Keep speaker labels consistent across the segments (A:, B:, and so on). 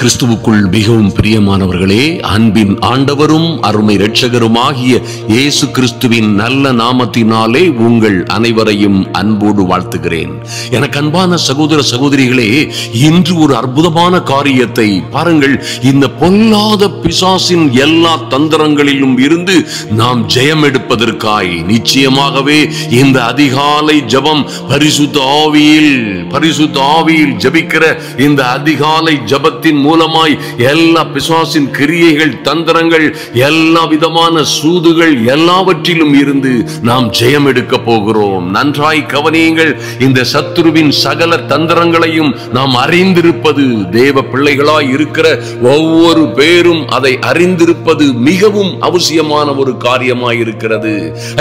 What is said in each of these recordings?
A: கிறிஸ்துவுக்குள் மிகவும் பிரியமானவர்களே, அன்பின் ஆண்டவரும் அருமை இரட்சகருமாகிய இயேசு கிறிஸ்துவின் நல்ல நாமத்தினாலே உங்கள் அனைவரையும் அன்போடு வாழ்த்துகிறேன். எனக்கு அன்பான சகோதர சகோதரிகளே, இன்று ஒரு அற்புதமான காரியத்தை பாருங்கள். இந்த பொல்லாத பிசாசின் எல்லா தந்திரங்களிலும் இருந்து நாம் ஜெயம் எடுப்பதற்காய் நிச்சயமாகவே இந்த அதிகாலை ஜெபம் பரிசுத்த ஆவியில் ஜெபிக்கிற இந்த அதிகாலை ஜெபத்தின் மூலமாய் எல்லா பிசாசின் கிரியைகள், தந்திரங்கள், எல்லா விதமான சூதுகள் எல்லாவற்றிலும் இருந்து நாம் ஜெயம் எடுக்க போகிறோம். நன்றாய் கவனியுங்கள். இந்த சத்துருவின் சகல தந்திரங்களையும் நாம் அறிந்திருப்பது, தேவ பிள்ளைகளாய் இருக்கிற ஒவ்வொரு பேரும் அதை அறிந்திருப்பது மிகவும் அவசியமான ஒரு காரியமாய் இருக்கிறது.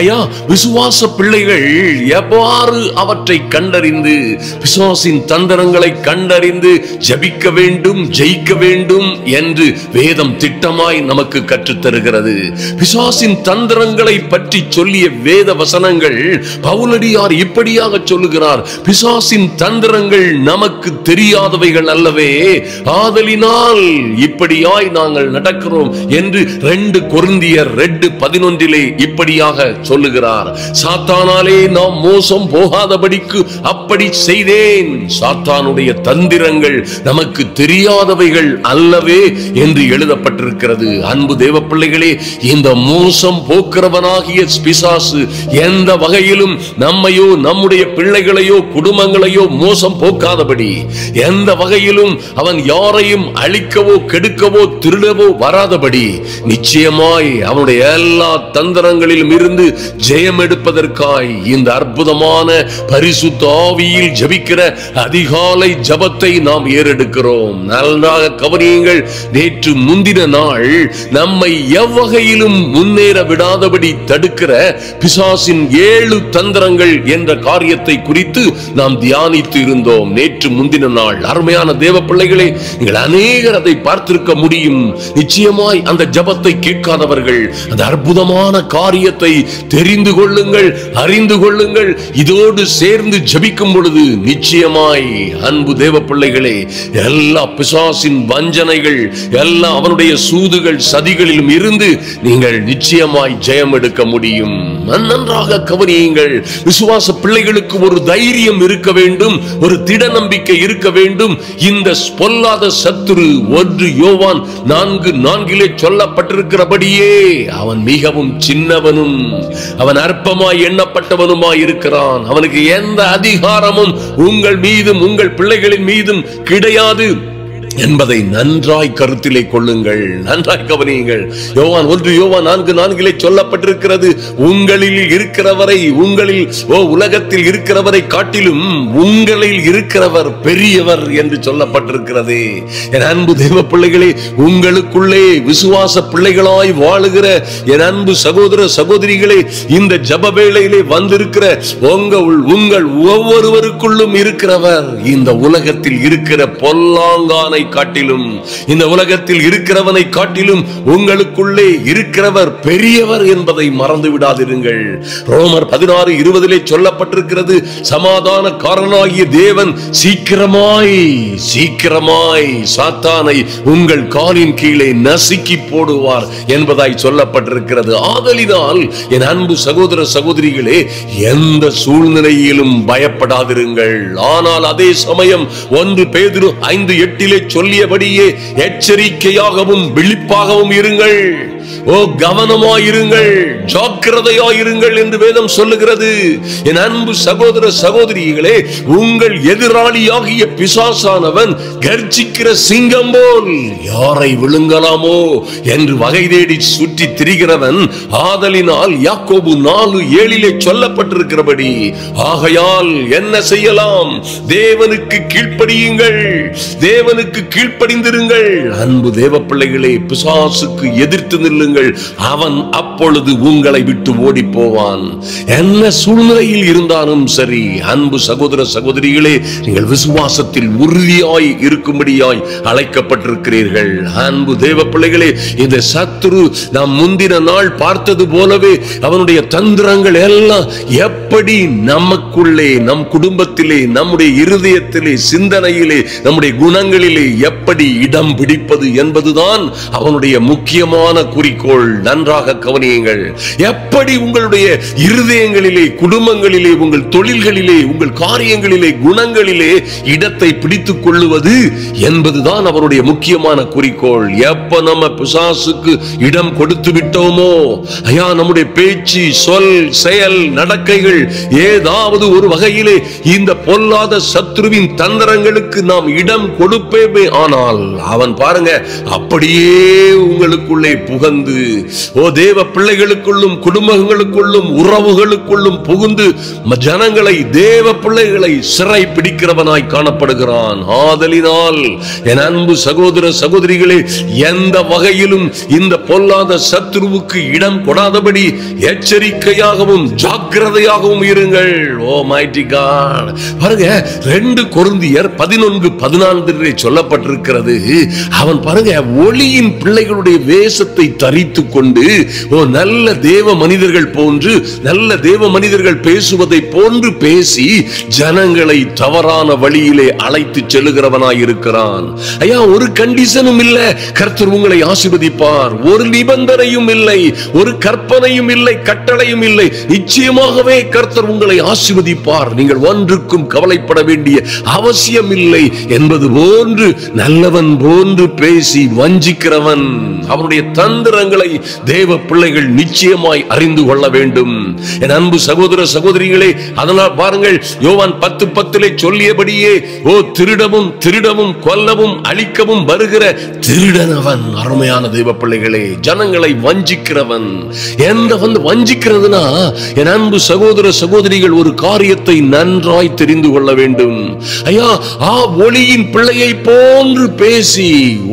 A: ஐயா, விசுவாச பிள்ளைகள் எவ்வாறு அவற்றை கண்டறிந்து பிசாசின் தந்திரங்களை கண்டறிந்து ஜெபிக்க வேண்டும், ஜெயிக்க வேண்டும் என்று வேதம் திட்டமாய் நமக்கு கற்றுத் தருகிறது. பிசாசின் தந்திரங்களை பற்றி சொல்லிய வேத வசனங்கள் பவுலடியார் இப்படியாக சொல்லுகிறார்: பிசாசின் தந்திரங்கள் நமக்கு தெரியாதவைகள் அல்லவே, ஆதலினால் இப்படியாய் நாங்கள் நடக்கிறோம் என்று 2 கொரிந்தியர் 2:11 இப்படியாக சொல்லுகிறார். சாத்தானாலே நாம் மோசம் போகாதபடிக்கு அப்படி செய்தேன். சாத்தானுடைய தந்திரங்கள் நமக்கு தெரியாதவைகள் அல்லவே என்று எழுதப்பட்டிருக்கிறது. அன்பு தேவ பிள்ளைகளே, இந்த மோசம் போக்குறவனாகிய பிசாசு எந்த வகையிலும் நம்மையோ நம்முடைய பிள்ளைகளையோ குடும்பங்களையோ மோசம் போக்காதபடி, எந்த வகையிலும் அவன் யாரையும் அழிக்கவோ கெடுக்கவோ திருடவோ வராதபடி நிச்சயமாய் அவனுடைய எல்லா தந்திரங்களிலும் இருந்து ஜெயம் எடுப்பதற்காய் இந்த அற்புதமான பரிசுத்த ஆவியில் ஜெபிக்கிற அதிகாலை ஜெபத்தை நாம் ஏறெடுக்கிறோம். நன்றாக கவனியுங்கள். நேற்று முந்தின நாள் நம்மை எவ்வகையிலும் முன்னேற விடாதபடி தடுக்கிற பிசாசின் 7 தந்திரங்கள் என்ற காரியத்தை குறித்து நாம் தியானித்து இருந்தோம். நேற்று முந்தின நாள் அருமையான தேவ பிள்ளைகளே, நீங்கள் அநேகர் அதை பார்த்திருக்க முடியும். நிச்சயமாய் அந்த ஜெபத்தை கேட்காதவர்கள் அந்த அற்புதமான காரியத்தை தெரிந்து கொள்ளுங்கள், அறிந்து கொள்ளுங்கள். இதோடு சேர்ந்து ஜெபிக்கும் பொழுது நிச்சயமாய் அன்பு தேவ பிள்ளைகளே, எல்லா பிசாசின் வஞ்சனைகள், எல்லா அவனுடைய சூதுகள், சதிகளிலும் இருந்து நீங்கள் நிச்சயமாய் ஜெயம் எடுக்க முடியும். நன்றாக கவனியுங்கள். விசுவாச பிள்ளைகளுக்கு ஒரு தைரியம் இருக்க வேண்டும், ஒரு திட நம்பிக்கை இருக்க வேண்டும். இந்த பொல்லாத சத்துரு 1 யோவான் 4:4 சொல்லப்பட்டிருக்கிறபடியே அவன் மிகவும் சின்னவனும் அவன் அற்பமாய் எண்ணப்பட்டவனுமாய் இருக்கிறான். அவனுக்கு எந்த அதிகாரமும் உங்கள் மீதும் உங்கள் பிள்ளைகளின் மீதும் கிடையாது என்பதை நன்றாய் கருத்திலே கொள்ளுங்கள். நன்றாய் கவனியுங்கள். 1 யோவான் 4:4 சொல்லப்பட்டிருக்கிறது: உங்களில் இருக்கிறவரை, உங்களில் உலகத்தில் இருக்கிறவரை காட்டிலும் உங்களில் இருக்கிறவர் பெரியவர் என்று சொல்லப்பட்டிருக்கிறது. என் அன்பு தெய்வ பிள்ளைகளே, உங்களுக்குள்ளே விசுவாச பிள்ளைகளாய் வாழுகிற என் அன்பு சகோதர சகோதரிகளே, இந்த ஜெப வேளையிலே வந்திருக்கிற உங்கள் ஒவ்வொருவருக்குள்ளும் இருக்கிறவர் இந்த உலகத்தில் இருக்கிற பொல்லாங்கானை காட்டிலும், இந்த உலகத்தில் இருக்கிறவனை காட்டிலும் உங்களுக்குள்ளே இருக்கிறவர் பெரியவர் என்பதை மறந்து விடாதிருங்கள். ரோமர் 16:20 சொல்லப்பட்டிருக்கிறது: சமாதான காரணாகிய தேவன் சீக்கிரமாய் சாத்தானை உங்கள் காலின் கீழே நசுக்கி போடுவார் என்பதாய் சொல்லப்பட்டிருக்கிறது. ஆதலினால் என் அன்பு சகோதர சகோதரிகளே, எந்த சூழ்நிலையிலும் பயப்படாதிருங்கள். ஆனால் அதே சமயம் 1 பேதுரு 5:8 சொல்லியபடியே எச்சரிக்கையாகவும் விழிப்பாகவும் இருங்கள். கவனமாயிருங்கள், ஜாக்கிரதையாயிருங்கள் என்று வேதம் சொல்லுகிறது. என் அன்பு சகோதர சகோதரிகளே, உங்கள் எதிராளியாகிய பிசாசானவன் கர்ஜிக்கிற சிங்கம் போல் யாரை விழுங்கலாமோ என்று வகை தேடி சுற்றி திரிகிறவன். ஆதலினால் யாக்கோபு 4:7 சொல்லப்பட்டிருக்கிறபடி, ஆகையால் என்ன செய்யலாம்? தேவனுக்கு கீழ்ப்படியுங்கள், தேவனுக்கு கீழ்ப்படிந்திருங்கள். அன்பு தேவ பிள்ளைகளே, பிசாசுக்கு எதிர்த்து நில்லுங்கள். விடுங்கள், அவன் அப்பொழுது உங்களை விட்டு ஓடி போவான். என்ன சூழ்நிலையில் இருந்தாலும் சரி, அன்பு சகோதர சகோதரிகளே, நீங்கள் விசுவாசத்தில் உறுதியாய் இருக்கும்படியாய் அழைக்கப்பட்டிருக்கிறீர்கள். அன்பு தேவ பிள்ளைகளே, இந்த சத்துரு நாம் முந்தின நாள் பார்த்தது போலவே அவனுடைய தந்திரங்கள் எல்லாம் எப்படி நமக்குள்ளே, நம் குடும்பத்திலே, நம்முடைய இருதயத்திலே, சிந்தனையிலே, நம்முடைய குணங்களிலே எப்படி இடம் பிடிப்பது என்பதுதான் அவனுடைய முக்கியமான குறிக்கோள். நன்றாக கவனியுங்கள். எப்படி உங்களுடைய இருதயங்களிலே, குடும்பங்களிலே, உங்கள் தொழில்களிலே, உங்கள் காரியங்களிலே, குணங்களிலே இடத்தை பிடித்துக் கொள்ளுவது என்பதுதான் அவருடைய முக்கியமான குறிக்கோள். எப்ப நம்ம பிசாசுக்கு இடம் கொடுத்து விட்டோமோ, ஐயா, நம்முடைய பேச்சு, சொல், செயல், நடக்கைகள் ஏதாவது ஒரு வகையிலே இந்த பொல்லாத சத்ருவின் தந்திரங்களுக்கு நாம் இடம் கொடுப்பேமே ஆனால், அவன் பாருங்க அப்படியே உங்களுக்குள்ளே புகுந்து, தேவ பிள்ளைகளுக்குள்ளும், குடும்பங்களுக்குள்ளும், உறவுகளுக்குள்ளும் புகுந்து ஜனங்களை, தேவ பிள்ளைகளை சிறை பிடிக்கிறவனாய் காணப்படுகிறான். ஆதலினால் என் அன்பு சகோதர சகோதரிகளே, எந்த வகையிலும் இந்த பொல்லாத சத்ருவுக்கு இடம் கொடாதபடி எச்சரிக்கையாகவும் ஜாக்கிரதையாகவும் இருங்கள். ஓ மைட்டி காட், பாருங்க 2 கொரிந்தியர் 11:14 சொல்லப்பட்டிருக்கிறது. அவன் பாருங்க ஒளியின் பிள்ளைகளுடைய வேஷத்தை தரித்துக் கொண்டு, நல்ல தேவ மனிதர்கள் போன்று, நல்ல தேவ மனிதர்கள் பேசுவதை போன்று பேசி ஜனங்களை தவறான வழியிலே அழைத்து செல்லுகிறவனாய் இருக்கிறான். ஐயா, ஒரு கண்டிஷனும் இல்ல, கர்த்தர் உங்களை ஆசீர்வதிப்பார். ஒரு நிபந்தனையும் இல்லை, ஒரு கற்பனையும் இல்லை, கட்டளையும் இல்லை. நிச்சயமாகவே கர்த்தர் உங்களை ஆசீர்வதிப்பார். நீங்கள் ஒன்றுக்கும் கவலைப்பட வேண்டிய அவசியம் இல்லை என்பது போன்று நல்லவன் போன்று பேசி வஞ்சிக்கிறவன், அவனுடைய தந்திரங்களை தேவ பிள்ளைகள் நிச்சயமாய் அறிந்து கொள்ள வேண்டும். என் அன்பு சகோதர சகோதரிகளே, அதனால் பாருங்கள், யோவான் 10:10 சொல்லியபடியே, திருடவும் திருடவும் கொல்லவும் அழிக்கவும் வருகிற திருடனவன். அருமையான தேவ பிள்ளைகளே, ஜனங்களை வஞ்சிக்கிறவன். எந்த வஞ்சிக்கிறதுனா, என் அன்பு சகோதர சகோதரிகள் ஒரு காரியத்தை நன்றாய் தெரிந்து கொள்ள வேண்டும். ஐயா, ஒளியின் பிள்ளையை போன்று பேசி,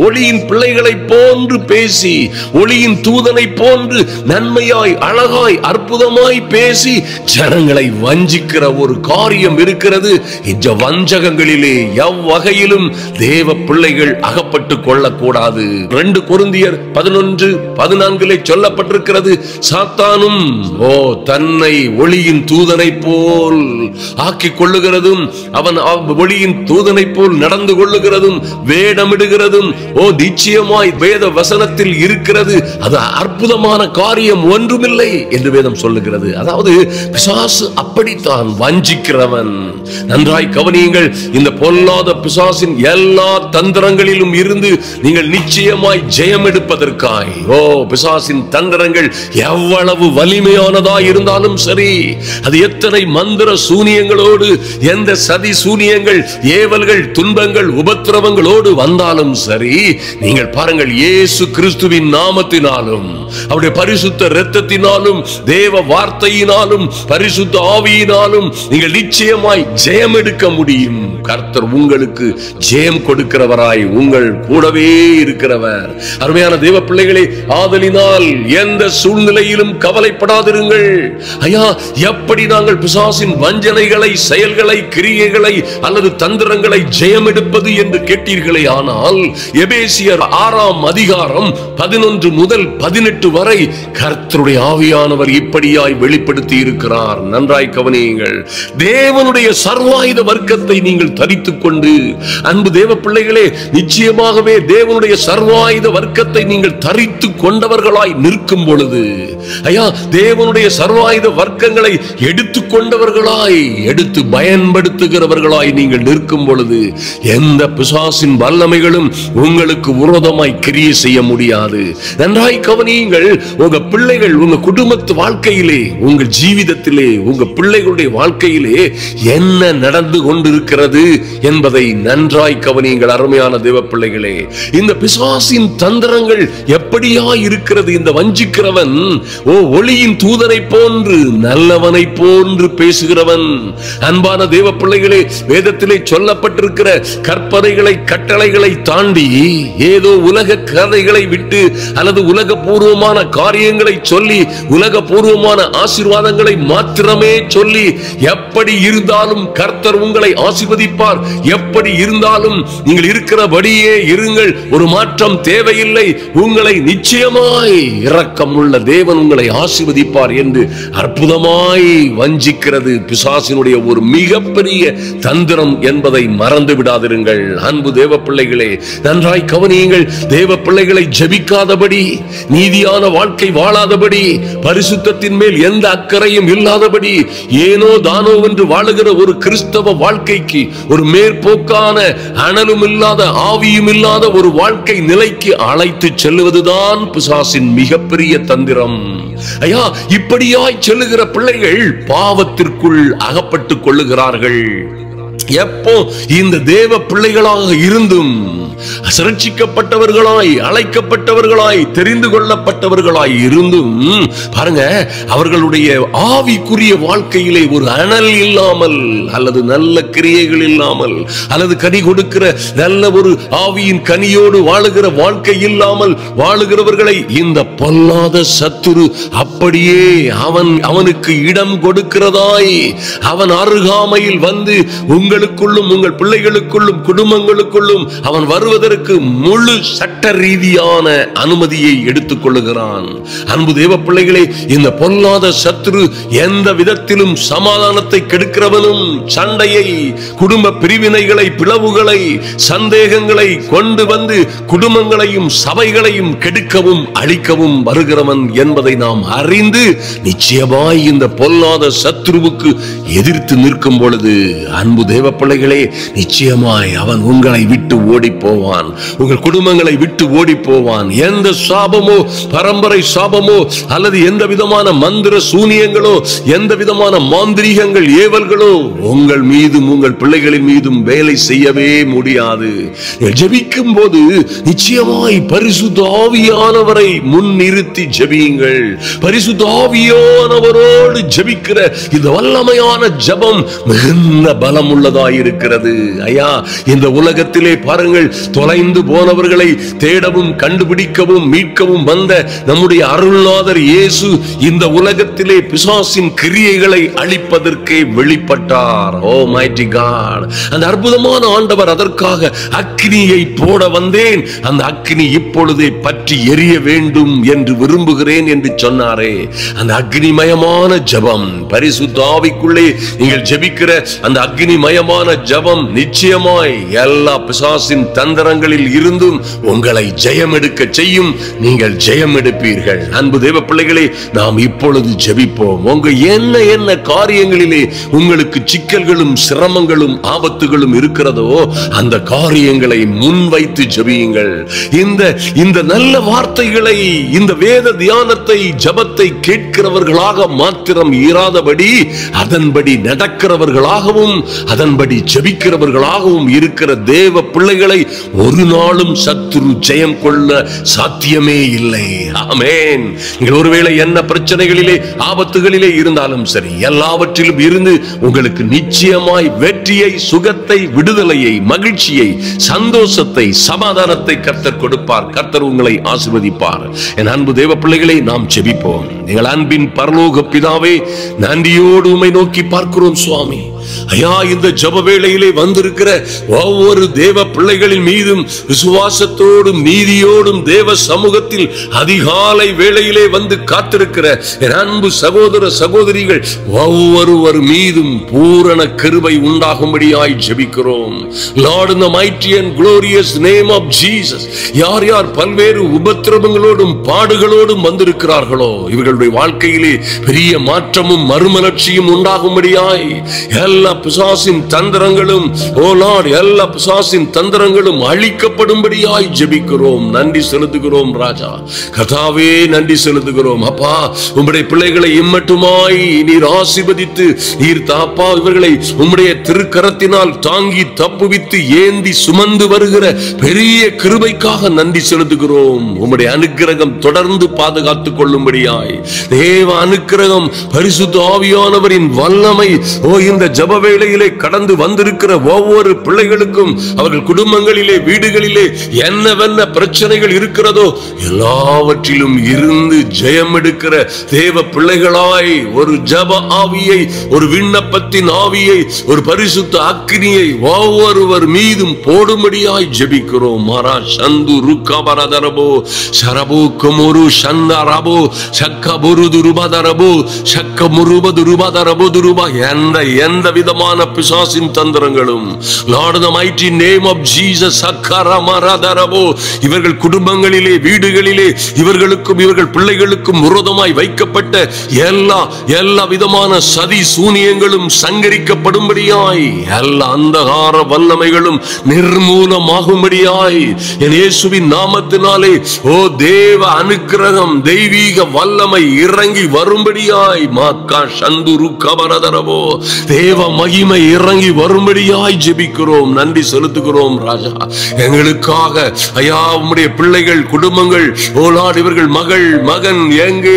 A: ஒளியின் பிள்ளைகளை போன்று பேசி, ஒளியின் தூதனை போன்று நன்மையாய், அழகாய், அற்புதமாய் பேசி ஜனங்களை வஞ்சிக்கிற ஒரு காரியம் இருக்கிறது. இந்த வஞ்சகங்களிலே எவ்வகையிலும் தேவ பிள்ளைகள் அகப்பட்டுக் கொள்ளக்கூடாது. 2 கொரிந்தியர் 11:14 சொல்லப்பட்டிருக்கிறது, சாத்தானும் தன்னை ஒளியின் தூதனை போல் ஆக்கிக் கொள்ளுகிறதும், அவன் ஒளியின் தூதனை போல் நடந்து கொள்ளுகிறதும், வேடமிடுகிறதும் நிச்சயமாய் வேத வசனத்தில் இருக்கிறது. அது அற்புதமான காரியம் ஒன்றுமில்லை என்று வேதம் சொல்லுகிறது. அதாவது பிசாசு அப்படித்தான் வஞ்சிக்கிறவன். நன்றாய் கவனியுங்கள். இந்த பொல்லாத பிசாசின் எல்லா தந்திரங்களிலும் இருந்து நீங்கள் நிச்சயமாய் ஜெயம் எடுப்பதற்காய், பிசாசின் தந்திரங்கள் எவ்வளவு வலிமையானதாய் இருந்தாலும் சரி, அது எத்தனை மந்திர சூனியங்களோடு, எந்த சதி சூனியங்கள், ஏவல்கள், துன்பங்கள், உபத்திரவங்களோடு வந்தாலும் சரி, நீங்கள் பாருங்கள், இயேசு கிறிஸ்துவின் நாமத்தினாலும், அவருடைய பரிசுத்த இரத்தத்தினாலும், தேவ வார்த்தையினாலும், பரிசுத்த ஆவியினாலும் நீங்கள் நிச்சயமாய் ஜெயம் எடுக்க முடியும். கர்த்தர் உங்களுக்கு ஜெயம் கொடுக்கிறவராய் உங்கள் கூடவே இருக்கிறவர். அருமையான தேவ பிள்ளைகளே, ஆதலினால் எந்த சூழ்நிலையிலும் கவலைப்படாதிருங்கள். ஐயா, எப்படி நாங்கள் பிசாசின் வஞ்சனைகளை, செயல்களை, கிரியைகளை அல்லது தந்திரங்களை ஜெயம் எடுப்பது என்று கேட்டீர்களே, ஆனால் எபேசியர் 6ஆம் அதிகாரம் 11 முதல் 18 வரை கர்த்தருடைய ஆவியானவர் இப்படியாய் வெளிப்படுத்தி இருக்கிறார். நன்றாய் கவனியுங்கள். தேவனுடைய சர்வாயுத வர்க்கத்தை நீங்கள் தரித்துக் கொண்டு, அன்பு தேவ பிள்ளைகளே, நிச்சயமாகவே தேவனுடைய சர்வாயுத வர்க்கத்தை நீங்கள் தரித்துக் கொண்டவர்களாய் நிற்கும் பொழுது, ஐயா, தேவனுடைய சர்வாயுத வர்க்கங்களை எடுத்துக் கொண்டவர்களாய், எடுத்து பயன்படுத்துகிறவர்களாய் நீங்கள் நிற்கும் பொழுது, எந்த பிசாசின் வல்லமைகளும் உங்களுக்கு விரோதமாய் கிரியை செய்ய முடியாது. நன்றாய் கவனியுங்கள். உங்க பிள்ளைகள், உங்க குடும்பத்து வாழ்க்கையிலே, உங்கள் ஜீவிதத்திலே, உங்க பிள்ளைகளுடைய வாழ்க்கையிலே என்ன நடந்து கொண்டிருக்கிறது என்பதை நன்றாய் கவனியுங்கள். அருமையான தேவ பிள்ளைகளே, இந்த பிசாசின் தந்திரங்கள் எப்படியா இருக்கிறது? இந்த வஞ்சிக்கிறவன் ஒளியின் தூதனை போன்று, நல்லவனை போன்று பேசுகிறவன். அன்பான தேவ பிள்ளைகளே, வேதத்திலே சொல்லப்பட்டிருக்கிற கற்பனைகளை, கட்டளைகளை தாண்டி ஏதோ உலக கதைகளை விட்டு அல்லது உலகபூர்வமான காரியங்களை சொல்லி உலகபூர்வமான ஆசீர்வாதங்களை மாத்திரமே சொல்லி எப்படி இருந்தாலும் கர்த்தர் உங்களை ஆசீர்வதிப்பார், எப்படி இருந்தாலும் நீங்கள் இருக்கிறபடியே இருங்கள், ஒரு மாற்றம் தேவையில்லை, உங்களை நிச்சயமாய் இரக்கமுள்ள தேவன் உங்களை ஆசீர்வதிப்பார் என்று அற்புதமாய் வஞ்சிக்கிறது பிசாசினுடைய ஒரு மிகப்பெரிய தந்திரம் என்பதை மறந்து விடாதிருங்கள். அன்பு தேவ பிள்ளைகளே, நன்றாய் கவனியுங்கள். தேவ பிள்ளைகளை ஜெபிக்காதபடி, நீதியான வாழ்க்கை வாழாதபடி, பரிசுத்தத்தின் மேல் எந்த அக்கறையும் இல்லாதபடி, ஏனோ தானோ என்று வாழுகிற ஒரு கிறிஸ்தவ வாழ்க்கைக்கு, ஒரு மேற்போக்கான அனலும் இல்லாத ஆவியும் இல்லாத ஒரு வாழ்க்கை நிலைக்கு அழைத்து செல்லுவதுதான் பிசாசின் மிகப்பெரிய தந்திரம். ஐயா, இப்படியாய் செல்லுகிற பிள்ளைகள் பாவத்திற்குள் அகப்பட்டுக் கொள்ளுகிறார்கள். எப்போ இந்த தேவ பிள்ளைகளாக இருந்தும் ரட்சிக்கப்பட்டவர்களாய், அழைக்கப்பட்டவர்களாய், தெரிந்து கொள்ளப்பட்டவர்களாய் இருந்தும் பாருங்க, அவர்களுடைய ஆவிக்குரிய வாழ்க்கையிலே ஒரு அனல் இல்லாமல், அல்லது நல்ல கிரியைகள் இல்லாமல், அல்லது கனி கொடுக்கிற நல்ல ஒரு ஆவியின் கனியோடு வாழுகிற வாழ்க்கை இல்லாமல் வாழுகிறவர்களை இந்த பொல்லாத சத்துரு அப்படியே அவனுக்கு இடம் கொடுக்கிறதாய் அவன் அருகாமையில் வந்து உங்களுக்குள்ளும் உங்கள் பிள்ளைகளுக்குள்ளும் குடும்பங்களுக்குள்ளும் அவன் வருவதற்கு முழு சட்ட ரீதியான அனுமதியை எடுத்துக் கொள்ளுகிறான். அன்பு தேவ பிள்ளைகளே, இந்த பொல்லாத சத்துரு எந்த விதத்திலும் சமாதானத்தை கெடுக்கிறவனும், சண்டையை, குடும்ப பிரிவினைகளை, பிளவுகளை, சந்தேகங்களை கொண்டு வந்து குடும்பங்களையும் சபைகளையும் கெடுக்கவும் அழிக்கவும் வருகிறவன் என்பதை நாம் அறிந்து நிச்சயமாய் இந்த பொல்லாத சத்துருவுக்கு எதிர்த்து நிற்கும் பொழுது, அன்பு தேவ பிள்ளைகளே, நிச்சயமாய் அவன் உங்களை விட்டு ஓடி போவான், உங்கள் குடும்பங்களை விட்டு ஓடி போவான். எந்த சாபமோ, பரம்பரை சாபமோ, அல்லது எந்த விதமான மந்திர சூனியங்களோ, எந்த விதமான மாந்திரீகங்கள், ஏவல்களோ உங்கள் மீதும் உங்கள் பிள்ளைகளின் மீதும் வேலை செய்யவே முடியாது. ஜெபிக்கும் போது நிச்சயமாய் பரிசுத்த ஆவியானவரை முன்னிறுத்தி ஜெபியுங்கள். பரிசுத்த ஆவியானவரோடு ஜெபிக்கிற இந்த வல்லமையான ஜெபம் மிகுந்த பலம் உள்ளதாயிருக்கிறது. ஐயா, இந்த உலகத்திலே பாருங்கள், தொலைந்து போனவர்களை தேடவும் கண்டுபிடிக்கவும் மீட்கவும் வந்த நம்முடைய அருள்நாதர் இயேசு இந்த உலகத்திலே பிசாசின் கிரியைகளை அழிப்பதற்கே வெளிப்பட்டார். ஓ மைட்டி காட்! அந்த அற்புதமான ஆண்டவர் அதற்காக அக்கினியை போட வந்தேன், அந்த அக்கினி இப்பொழுதே பற்றி எரிய வேண்டும் என்று விரும்புகிறேன் என்று சொன்னாரே, அந்த அக்னிமயமான ஜெபம், பரிசுத்த ஆவிக்குள்ளே நீங்கள் ஜெபிக்கிற அந்த அக்னிமயமான ஜெபம் நிச்சயமாய் எல்லா பிசாசின் தந்திரங்களில் இருந்தும் உங்களை ஜெயம் எடுக்க செய்யும். நீங்கள் ஜெயம் எடுப்பீர்கள். அன்பு தேவ பிள்ளைகளே, நாம் இப்பொழுது ஜெபிப்போம். உங்க என்ன காரியங்களிலே உங்களுக்கு சிக்கல்களும் சிரமங்களும் ஆபத்துகளும் இருக்கிறதோ அந்த காரியங்களை முன்வைத்து ஜெபியுங்கள். இந்த நல்ல வார்த்தைகளை, இந்த வேத தியானத்தை, ஜெபத்தை கேட்கிறவர்களாக மாத்திரம் இராதபடி அதன்படி நடக்கிறவர்களாகவும் அதன்படி ஜெபிக்கிறவர்களாகவும் இருக்கிற தேவ பிள்ளைகளை ஒரு நாளும் சத்துரு ஜெயம் கொள்ள சாத்தியமே இல்லை. ஆமென். நீங்கள் ஒருவேளை என்ன பிரச்சனைகளிலே, ஆபத்துகளிலே இருந்தாலும் சரி, எல்லாவற்றிலும் இருந்து உங்களுக்கு நிச்சயமாய் வெற்றியை, சுகத்தை, விடுதலையை, மகிழ்ச்சியை, சந்தோஷத்தை, சமாதானத்தை கர்த்தர் கொடுப்பார். கர்த்தர் உங்களை ஆசீர்வதிப்பார். என் அன்பு தேவ பிள்ளைகளை, நாம் ஜெபிப்போம். எங்கள் அன்பின் பரலோக பிதாவே, நன்றியோடு உம்மை நோக்கி பார்க்கிறோம் சுவாமி. ஐயா, இந்த ஜெப வேளையிலே வந்திருக்கிற ஒவ்வொரு தேவ பிள்ளைகளின் மீதும் விசுவாசத்தோடும் நீதியோடும் தேவ சமூகத்தில் அதிகாலை வேளையிலே வந்து காத்திருக்கிற என் அன்பு சகோதர சகோதரிகள் ஒவ்வொருவர் மீதும் பூரண கிருபை உண்டாகும்படியாய் ஜெபிக்கிறோம். Lord, in the mighty and glorious name of Jesus, யார் யார் பல்வேறு உபத்திரவங்களோடும் பாடுகளோடும் வந்திருக்கிறார்களோ இவர்களுடைய வாழ்க்கையிலே பெரிய மாற்றமும் மறுமலர்ச்சியும் உண்டாகும்படியாய் எல்லா பிசாசின் தந்திரங்களும், ஓ லார்ட், எல்லா பிசாசின் தந்திரங்களும் அழிக்கப்படும்படியாய் ஜெபிக்கிறோம். நன்றி செலுத்துகிறோம் ராஜா. கர்த்தாவே, நன்றி செலுத்துகிறோம். அப்பா, உம்முடைய பிள்ளைகளை இம்மட்டுமாய் நீர் ஆசீர்வதித்து நீர் தாப்பா இவர்களை உம்முடைய திருக்கரத்தினால் தாங்கி தப்புவித்து ஏந்தி சுமந்து வருகிற பெரிய கிருபைக்காக நன்றி செலுத்துகிறோம். உம்முடைய அனுக்கிரகம் தொடர்ந்து பாதுகாத்துக் கொள்ளும்படியாய் தேவ அனுக்கிரகம், பரிசுத்த ஆவியானவரின் வல்லமை, ஓ இந்த ஜெப ஜெப வேளையிலே கடந்து வந்திருக்கிற ஒவ்வொரு பிள்ளைகளுக்கும் அவர்கள் குடும்பங்களிலே வீடுகளிலே என்னவென்ன பிரச்சனைகள் இருக்கிறதோ எல்லாவற்றிலும் இருந்து ஜெயம் எடுக்கிற தேவ பிள்ளைகளாய் ஒரு ஜெப ஆவியை, ஒரு விண்ணப்பத்தின் ஆவியை, ஒரு பரிசுத்த அக்கினியை ஒவ்வொருவர் மீதும் போடும்படியாய் ஜெபிக்கிறோம். மாரா சந்து ருக்கபரதரபோ சரபோ குமுரு சந்தரபோ சக்கபுருது ருபதரபோ சக்கமுருபது ருபதரபோ துருபா எந்த விதமான பிசாசின் தந்திரங்களும் Lord, in the mighty name of Jesus, சக்கரமரதரபோ இவர்கள் குடும்பங்களிலே வீடுகளிலே இவர்களுக்கும் இவர்கள் பிள்ளைகளுக்கும் விரோதமாய் வைக்கப்பட்ட எல்லா விதமான சதி சூனியங்களும் சங்கரிக்கப்படும்படியாய் எல்லா அந்தகார வல்லமைகளும் நிர்மூலமாகும்படியாய் என் இயேசுவின் நாமத்தினாலே ஓ தேவ அனுக்கிரகம் தெய்வீக வல்லமை இறங்கி வரும்படியாய் மாக்கா சந்துரு கபரதரவோ தேவ மகிமை இறங்கி வரும்படியாய் ஜெபிக்கிறோம். நன்றி செலுத்துகிறோம் ராஜா. எங்களுக்காக ஐயா உம்முடைய பிள்ளைகள் குடும்பங்கள் ஓ லார்ட் இவர்கள் மகள் மகன் எங்கே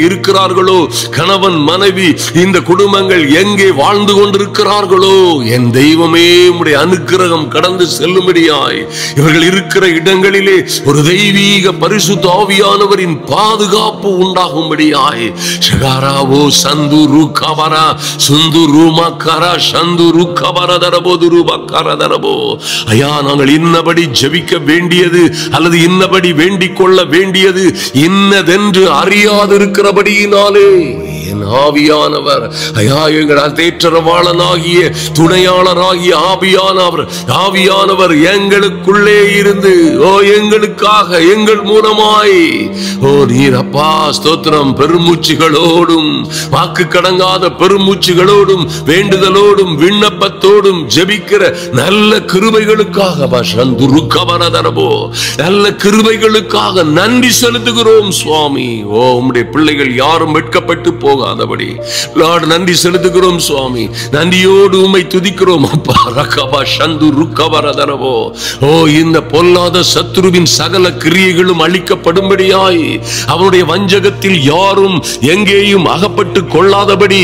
A: இருக்கிறார்களோ, கணவன் மனைவி இந்த குடும்பங்கள் எங்கே வாழ்ந்து கொண்டிருக்கிறார்களோ, என் தெய்வமே உம்முடைய அனுக்கிரகம் கடந்து செல்லும்படியாய் இவர்கள் இருக்கிற இடங்களிலே ஒரு தெய்வீக பரிசுத்த ஆவியானவரின் பாதுகாப்பு உண்டாகும்படியாய் ஷகாராவோ சந்துரு கபரா சுந்துரு மக்கரா சந்துரு கபரதரபோ துருபக்கரதரபோ ஐயா நாங்கள் இன்னபடி ஜெபிக்க வேண்டியது அல்லது இன்னபடி வேண்டிக் கொள்ள வேண்டியது இன்னதென்று அறியாதிருக்கிறபடியினாலே என் ஆவியானவர் ஐயா எங்கள் தேற்றரவாளனாகிய துணையாளராகிய ஆவியானவர் எங்களுக்குள்ளே இருந்து ஓ எங்களுக்காக எங்கள் மூலமாய் ஓ நீர் அப்பா ஸ்தோத்திரம் பெருமூச்சுகளோடும் வாக்கு கடங்காத பெருமூச்சுகளோடும் வேண்டுதலோடும் விண்ணப்பத்தோடும் ஜெபிக்கிற நல்ல கிருபைகளுக்காக நல்ல கிருபைகளுக்காக நன்றி செலுத்துகிறோம் சுவாமி. ஓ உம்முடைய பிள்ளைகள் யாரும் வெட்கப்பட்டு போகாதபடி லார்ட் நன்றி செலுத்துகிறோம் சுவாமி. நன்றியோடு உம்மை துதிக்கிறோம் அப்பா. ரகபா சந்து ருக்கபரதரவோ ஓ இந்த பொல்லாத சத்துருவின் சகல கிரியைகளும் அழிக்கப்படும்படியாய் அவனுடைய வஞ்சகத்தில் யாரும் எங்கேயும் அகப்பட்டு கொள்ளாதபடி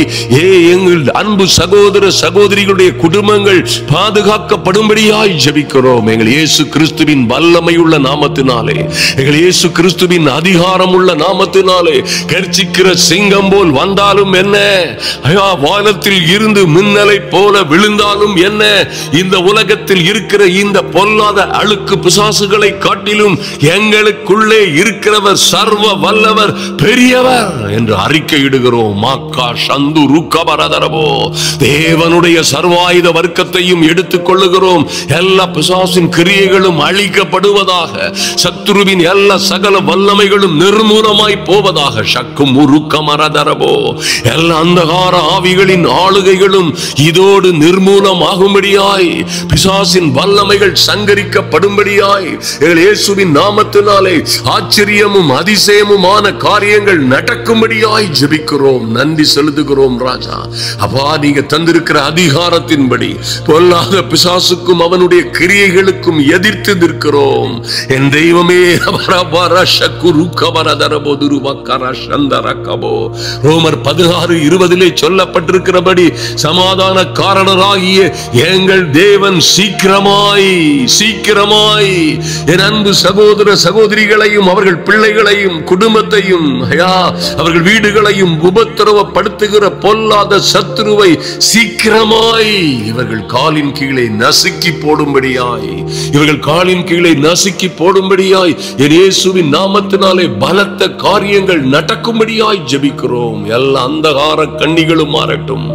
A: எங்கள் அன்பு சகோதர சகோதரிகளுடைய குடும்பங்கள் பாதுகாக்கப்படும்படியாய் ஜெபிக்கிறோம். எங்கள் இயேசு கிறிஸ்துவின் வல்லமையுள்ள நாமத்தினாலே, எங்கள் இயேசு கிறிஸ்துவின் அதிகாரம் உள்ள நாமத்தினாலே கர்ச்சிக்கிற சிங்கம் போல் வந்தாலும் என்ன, வானத்தில் இருந்து மின்னலை போல விழுந்தாலும் என்ன, இந்த உலகத்தில் இருக்கிற இந்த பொல்லாத அழுக்கு பிசாசுகளை காட்டிலும் எங்களுக்குள்ளே இருக்கிறவர் சர்வ வல்லவர் பெரியவர் என்று அறிக்கையிடுகிறோம். மாக்கா சந்து ருக்கபரதரவோ தேவனுடைய சர்வாயுத வர்க்கத்தையும் எடுத்துக் கொள்ளுகிறோம். எல்லா பிசாசின் கிரியைகளும் அழிக்கப்படுவதாக, சத்துருவின் எல்லா சகல வல்லமைகளும் நிர்மூலமாய் போவதாக. சக்கும் உருக்கமரதரவோ எல்லா அந்தகார ஆவிகளின் ஆளுகைகளும் இதோடு நிர்மூலமாகும்படியாய், பிசாசின் வல்லமைகள் சங்கரிக்கப்படும்படியாய் இயேசுவின் நாமத்தினாலே ஆச்சரியமும் அதிசயமுமான காரியங்கள் நடக்கும்படியாய் ஜெபிக்கிறோம். நன்றி செலுத்துகிறோம் ராஜா. அப்பா நீங்க தந்திருக்கிற அதிகாரத்தின்படி பொல்லாத பிசாசுக்கும் அவனுடைய கிரியைகளுக்கும் எதிர்த்து நிற்கிறோம். என் தெய்வமே ரோமர் 16:20 சொல்லப்பட்டிருக்கிறபடி சமாதான காரணராகிய எங்கள் தேவன் சீக்கிரமாய் என் அன்பு சகோதர சகோதரிகளையும் அவர்கள் பிள்ளைகளையும் குடும்பத்தையும் அவர்கள் வீடுகளையும் உபத்திரவப்படுத்துகிற பொல்லாத சத்துருவை சீக்கிரமாய் இவர்கள் காலின் கீழே நசுக்கி போடும்படியாய் என் இயேசுவின் நாமத்தினாலே பலத்த காரியங்கள் நடக்கும்படியாய் ஜெபிக்கிறோம். எல்லா அந்தகார கண்ணிகளும் மாறட்டும்,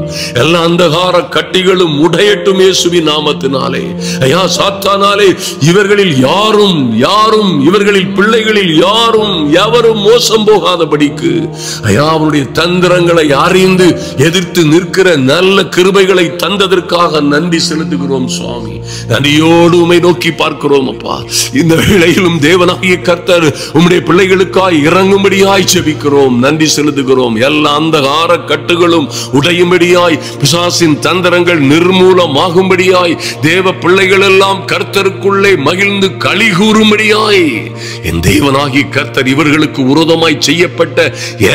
A: எல்லா அந்தகார கட்டிகளும் உடையட்டும் இயேசுவின் நாமத்தினாலே. ஐயா சாத்தானாலே இவர்களில் யாரும் இவர்களில் பிள்ளைகளில் எவரும் மோசம் போகாதபடிக்கு ஐயா அவருடைய தந்திரங்களை அறிந்து எதிர்த்து நிற்கிற நல்ல கிருபைகளை தந்ததற்காக நன்றி செலுத்துகிறோம் சுவாமி. நன்றியோடு உம்மை நோக்கி பார்க்கிறோம் அப்பா. இந்த வேளையிலும் தேவனாகிய கர்த்தர் உம்முடைய பிள்ளைகளுக்காய் இறங்கும்படியாய் ஜெபிக்கிறோம். நன்றி செலுத்துகிறோம். எல்லா அந்தகார கட்டுகளும் உடையும்படியாய், பிசாசின் தந்திரங்கள் நிர்மூலமாகும்படியாய், தேவ பிள்ளைகள் எல்லாம் கர்த்தருக்குள்ளே மகிழ்ந்து களி கூறும்படியாய், என் தேவனாகி கர்த்தர் இவர்களுக்கு விரோதமாய் செய்யப்பட்ட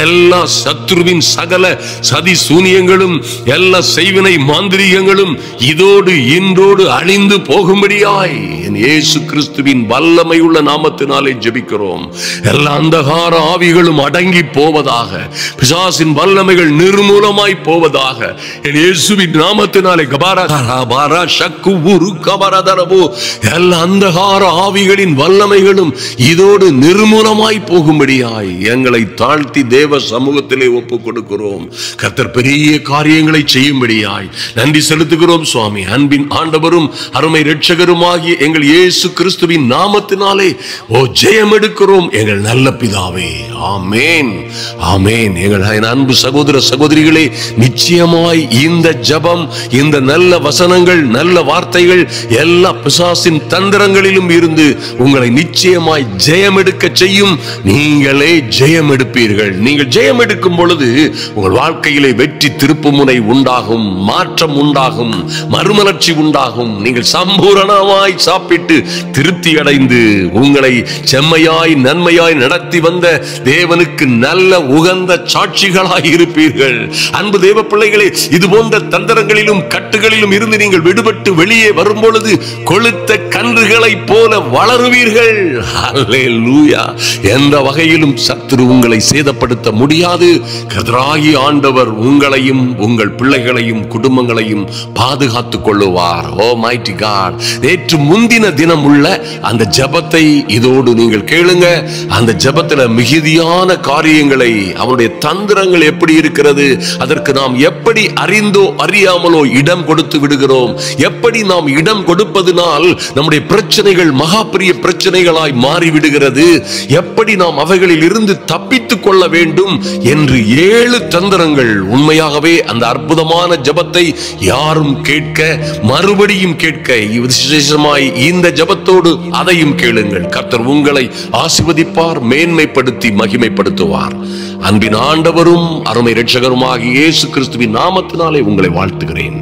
A: எல்லா சத்துருவின் சகல சதி சூனியங்களும் எல்லா செய்வினை மாந்திரீகங்களும் இதோடு இன்றோடு அழிந்து போகும்படியாய் என் இயேசு கிறிஸ்துவின் வல்லமை உள்ள நாமத்தினாலே ஜெபிக்கிறோம். எல்லா அந்தகார ஆவிகளும் அடங்கி போவதாக, பிசாசின் வல்லமைகள் நிர்மூலமாய் போவதாக என் இயேசுவின் நாமத்தினாலே. எல்லா அந்தகார ஆவிகளின் வல்லமைகளும் இதோடு நிர்மூலமாய் போகும்படியாய் எங்களை தாழ்த்தி தேவ சமூகத்திலே ஒப்புக் கொடுக்கிறோம். கர்த்தர் பெரிய காரியங்களை செய்யும்படியாய் நன்றி செலுத்துகிறோம் சுவாமி. அன்பின் ஆண்டவரும் அருமை இரட்சகருமாகிய எங்கள் இயேசு கிறிஸ்துவின் நாமத்தினாலே ஜெயம் எடுக்கிறோம் எங்கள் நல்ல பிதாவே. ஆமென், ஆமென். எங்கள் அன்பு சகோதர சகோதரிகளே, நிச்சயமாய் இந்த ஜெபம், இந்த நல்ல வசனங்கள், நல்ல வார்த்தைகள் எல்லா பிசாசின் தந்திரங்களிலும் இருந்து உங்களை நிச்சயமாய் ஜெயம் எடுக்க செய்யும். நீங்களே ஜெயம் எடுப்பீர்கள். நீங்கள் ஜெயம் எடுக்கும் பொழுது உங்கள் வாழ்க்கையிலே வெற்றி திருப்புமுனை உண்டாகும், மாற்றம் உண்டாகும், மறுமலர்ச்சி உண்டாகும். நீங்கள் சம்பூரணமாய் சாப்பிட்டு திருப்தி அடைந்து உங்களை செம்மையாய் நன்மையாய் நடத்தி வந்த தேவனுக்கு நல்ல உகந்த சாட்சிகளாய் இருப்பீர்கள். அன்பு தேவ பிள்ளைகளே, இது போன்ற தந்திரங்களிலும் கட்டுகளிலும் இருந்து நீங்கள் விடுபட்டு வெளியே வரும் பொழுது கொழுத்த கன்றுகளைப் போல வளருவீர்கள். அல்லேலூயா. எந்த வகையிலும் சத்துரு உங்களை சேதப்படுத்த முடியாது. கர்த்தராகிய ஆண்டவர் உங்களையும் உங்கள் பிள்ளைகளையும் குடும்பங்களையும் பாதுகாத்துக் கொள்ளுவார். ஓ மைட்டி காட். நேற்று முந்தின தினம் உள்ள அந்த ஜெபத்தை இதோடு நீங்கள் கேளுங்க. அந்த ஜெபத்துல மிகுதியான காரியங்களை, அவருடைய தந்திரங்கள் எப்படி இருக்கிறது, அதற்கு நாம் எப்படி அறிந்தோ அறியாமலோ இடம் கொடுத்து விடுகிறோம், எப்படி நாம் இடம் கொடுப்பதனால் நம்முடைய பிரச்சனைகள் மகா பெரிய பிரச்சனைகளாய் மாறிவிடுகிறது, எப்படி நாம் அவைகளில் இருந்து தப்பித்துக் கொள்ள வேண்டும் என்று 7 தந்திரங்கள். உண்மையாகவே அந்த அற்புதமான ஜெபத்தை யாரும் கேட்க, மறுபடியும் கேட்க, விசேஷமாய் இந்த ஜெபத்தோடு அதையும் கேளுங்கள். கர்த்தர் உங்களை ஆசீர்வதிப்பார், மேன்மைப்படுத்தி மகிமைப்படுத்துவார். அன்பின் ஆண்டவரும் அருமை இரட்சகருமாகிய இயேசு கிறிஸ்துவின் நாமத்தினாலே உங்களை வாழ்த்துகிறேன்.